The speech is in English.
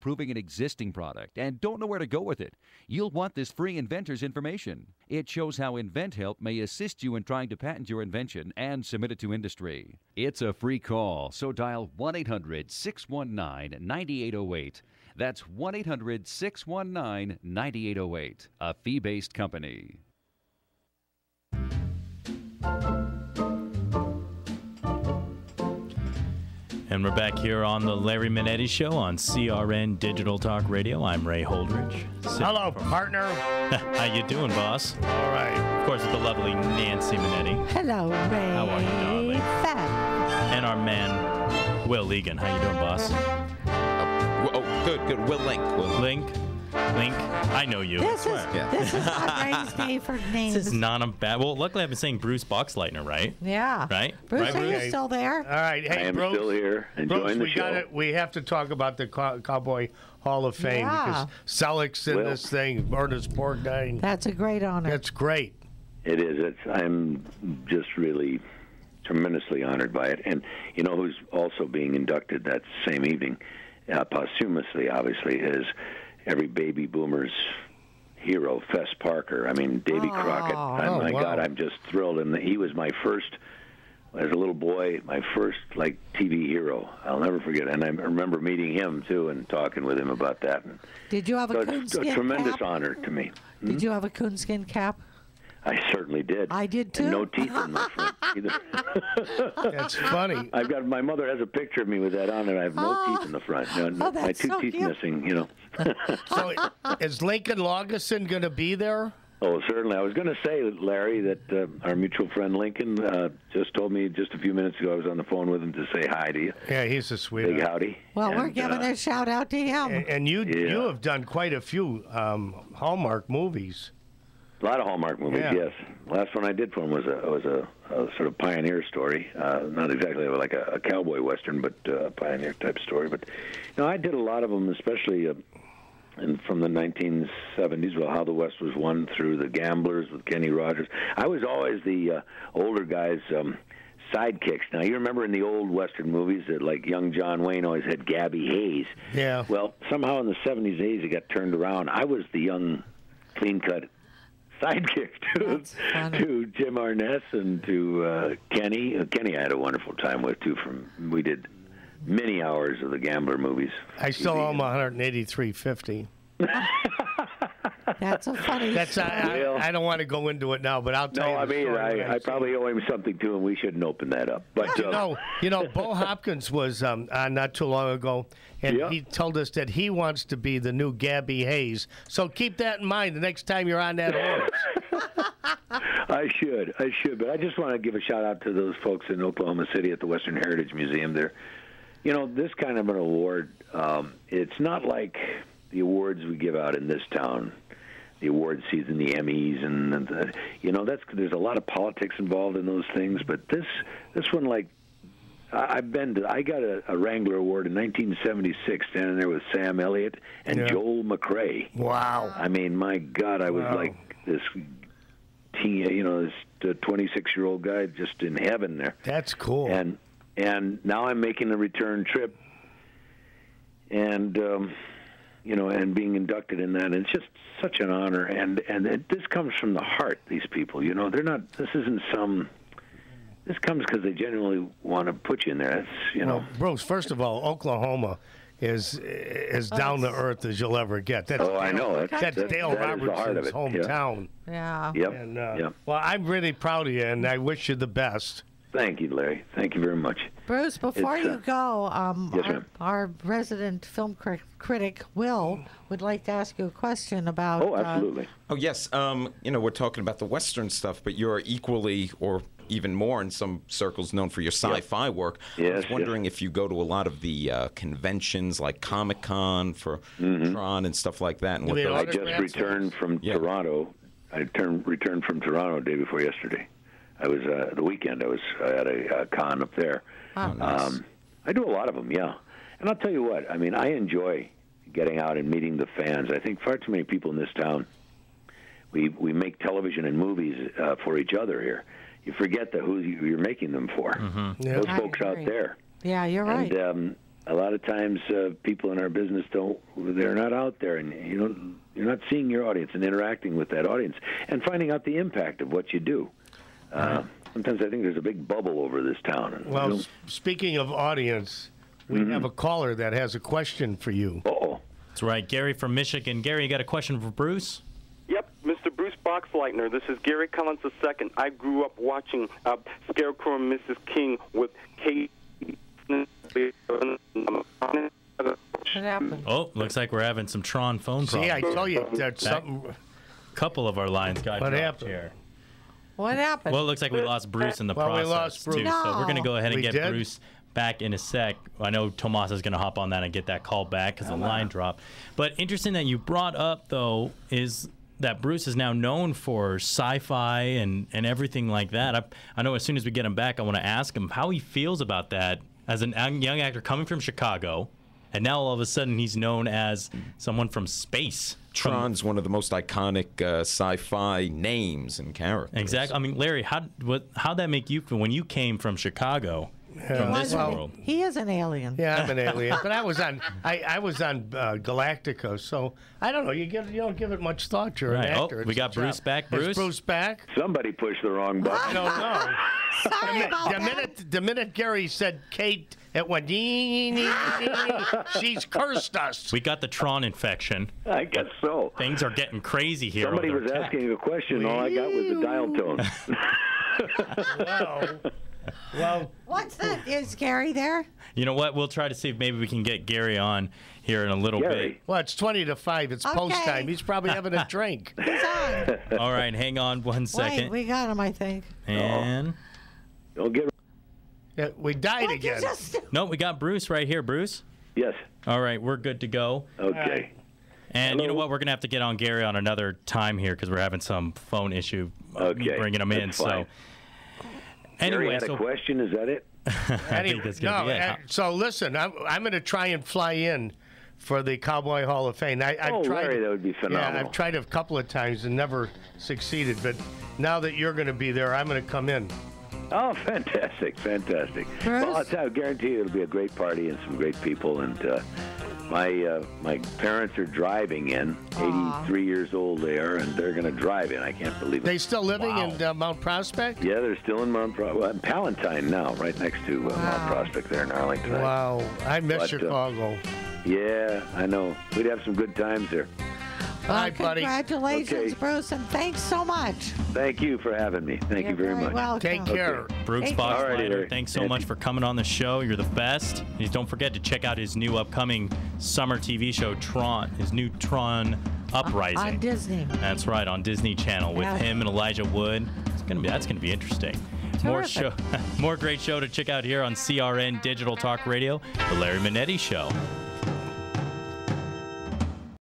proving an existing product, and don't know where to go with it? You'll want this free inventor's information. It shows how InventHelp may assist you in trying to patent your invention and submit it to industry. It's a free call, so dial 1-800-619-9808. That's 1-800-619-9808, a fee-based company. And we're back here on the Larry Manetti Show on CRN Digital Talk Radio. I'm Ray Holdridge. Hello, partner. How you doing, boss? All right. Of course, the lovely Nancy Manetti. Hello, Ray. How are you, darling? Fabulous. And our man, Will Egan. How you doing, boss? Good. Will Link. Link. I know you. This is not Ray's day for names. This is not a bad. Well, luckily I've been saying Bruce Boxleitner, right? Yeah. Right? Bruce, right, are Bruce? you still there? All right. Hey, I am Bruce, still here, enjoying the show. We have to talk about the Cowboy Hall of Fame Yeah. because Selleck's in this thing, Ernest Borgnine. That's a great honor. That's great. It is. I'm just really tremendously honored by it. And you know who's also being inducted that same evening, posthumously, obviously, is every baby boomer's hero, Fess Parker. I mean, Davy Crockett. My God, I'm just thrilled. And he was my first, as a little boy, my first, TV hero. I'll never forget it. And I remember meeting him, too, and talking with him about that. And Did you have a it's coonskin a tremendous cap? honor to me. Did you have a coonskin cap? I certainly did. I did, too. And no teeth in my front either. That's funny. My mother has a picture of me with that on, and I have no teeth in the front. My that's two so teeth cute. missing, So is Lincoln Lageson going to be there? Oh, certainly. I was going to say, Larry, that our mutual friend Lincoln just told me just a few minutes ago. I was on the phone with him to say hi to you. Yeah, he's a sweetheart. Big howdy. Well, we're giving a shout out to him. And you have done quite a few Hallmark movies. A lot of Hallmark movies, Yeah. yes. Last one I did for him was a sort of pioneer story. Not exactly like a cowboy western, but a pioneer type story. But I did a lot of them, especially from the 1970s. Well, How the West Was Won through The Gamblers with Kenny Rogers. I was always the older guy's sidekicks. Now, you remember in the old western movies that young John Wayne always had Gabby Hayes. Yeah. Well, somehow in the 70s, 80s, it got turned around. I was the young, clean-cut sidekick to Jim Arness and to Kenny. Kenny I had a wonderful time with, too. We did many hours of the Gambler movies. I still owe him $183.50. That's a funny story. I don't want to go into it now, but I'll tell you. No, I the mean, story I probably owe him something, too, and we shouldn't open that up. But Bo Hopkins was on not too long ago, and he told us that he wants to be the new Gabby Hayes. So keep that in mind the next time you're on that horse. I should, but I just want to give a shout-out to those folks in Oklahoma City at the Western Heritage Museum there. This kind of an award, it's not like the awards we give out in this town, the award season, the Emmys, and there's a lot of politics involved in those things. But this one, I got a Wrangler Award in 1976, standing there with Sam Elliott and Joel McRae. Wow! I mean, my God, I was like this this 26-year-old guy just in heaven there. That's cool. And now I'm making a return trip, and and being inducted in that. And it's just such an honor, and this comes from the heart. These people, they're not. This isn't some. This comes because they genuinely want to put you in there. That's Well, Bruce, first of all, Oklahoma is as down to earth as you'll ever get. I know. That's Dale Robertson's hometown. Yeah. Yep. And, yep. Well, I'm really proud of you, and I wish you the best. Thank you, Larry. Thank you very much. Bruce, before you go, yes, ma'am. our resident film critic, Will, would like to ask you a question about... Oh, absolutely. Oh, yes. We're talking about the Western stuff, but you're equally or even more in some circles known for your sci-fi work. Yes, I was wondering if you go to a lot of the conventions like Comic-Con for Tron and stuff like that. And I just returned from Toronto. I returned from Toronto the day before yesterday. I was the weekend. I was at a con up there. Oh, nice. I do a lot of them, yeah. And I'll tell you what. I mean, I enjoy getting out and meeting the fans. I think far too many people in this town. We make television and movies for each other here. You forget who you're making them for. Mm-hmm. Those folks out there. Yeah, you're right. And a lot of times people in our business they're not out there, and you're not seeing your audience and interacting with that audience and finding out the impact of what you do. Sometimes I think there's a big bubble over this town. And well, speaking of audience, we have a caller that has a question for you. Uh-oh. That's right, Gary from Michigan. Gary, you got a question for Bruce? Yep, Mr. Bruce Boxleitner. This is Gary Collins II. I grew up watching Scarecrow and Mrs. King with Kate. What happened? Oh, looks like we're having some Tron phone problems. See, I told you that something. A couple of our lines got What dropped happened? here. What happened? Well, it looks like we lost Bruce in the process, we lost Bruce. too. So we're going to go ahead and We get did? Bruce back in a sec. I know Tomas is going to hop on that and get that call back because the line dropped. But interesting that you brought up, though, is that Bruce is now known for sci-fi and everything like that. I know as soon as we get him back, I want to ask him how he feels about that as a young actor coming from Chicago, and now all of a sudden he's known as someone from space. Tron's one of the most iconic sci-fi names and characters. Exactly. I mean, Larry, how'd that make you feel when you came from Chicago, from this world? He is an alien. Yeah, I'm an alien, but I was on Galactica, so I don't know. You don't give it much thought. You're an actor. We got Bruce back. Bruce? Is Bruce back? Somebody pushed the wrong button. I don't know. Sorry about that. The minute Gary said Kate, it went. She's cursed us. We got the Tron infection. I guess so. Things are getting crazy here. Somebody over was tech. asking a question. All I got was the dial tone. Well, What's that? Is Gary there? You know what? We'll try to see if maybe we can get Gary on here in a little Gary. well, it's 20 to 5. It's Okay. post time. He's probably having a drink. He's on. bit. All right, hang on one Wait, second. we got him, I think. And Don't get. Yeah, we died What'd you again. just do? no, we got Bruce right here. Bruce. Yes. All right, we're good to go. Okay. And you know Hello? what? We're gonna have to get on Gary on another time here because we're having some phone issue bringing him in. That's fine. So Gary anyway, had a question. Is that it? I think that's gonna be it. So listen, I'm going to try and fly in for the Cowboy Hall of Fame. I've tried, Larry, that would be phenomenal. Yeah, I've tried a couple of times and never succeeded. But now that you're going to be there, I'm going to come in. Oh, fantastic, fantastic. Bruce? Well, I guarantee you it'll be a great party and some great people. And my parents are driving in, 83 years old they are, and they're going to drive in. I can't believe it. They still living in Mount Prospect? Yeah, they're still in Palatine now, right next to Mount Prospect there in Arlington. Wow, I miss But, Chicago. Yeah, I know. We'd have some good times there. Hi, buddy. Congratulations, Okay. Bruce, and thanks so much. Thank you for having me. Thank You're you very much. welcome. Take care. Bruce Thank you. All righty, Boxleitner, Larry. thanks so Thank much you. for coming on the show. You're the best. And don't forget to check out his new upcoming summer TV show, Tron, his new Tron Uprising. On Disney. That's right, on Disney Channel with Yeah. him and Elijah Wood. That's gonna be interesting. Terrific. More great show to check out here on CRN Digital Talk Radio, The Larry Manetti Show.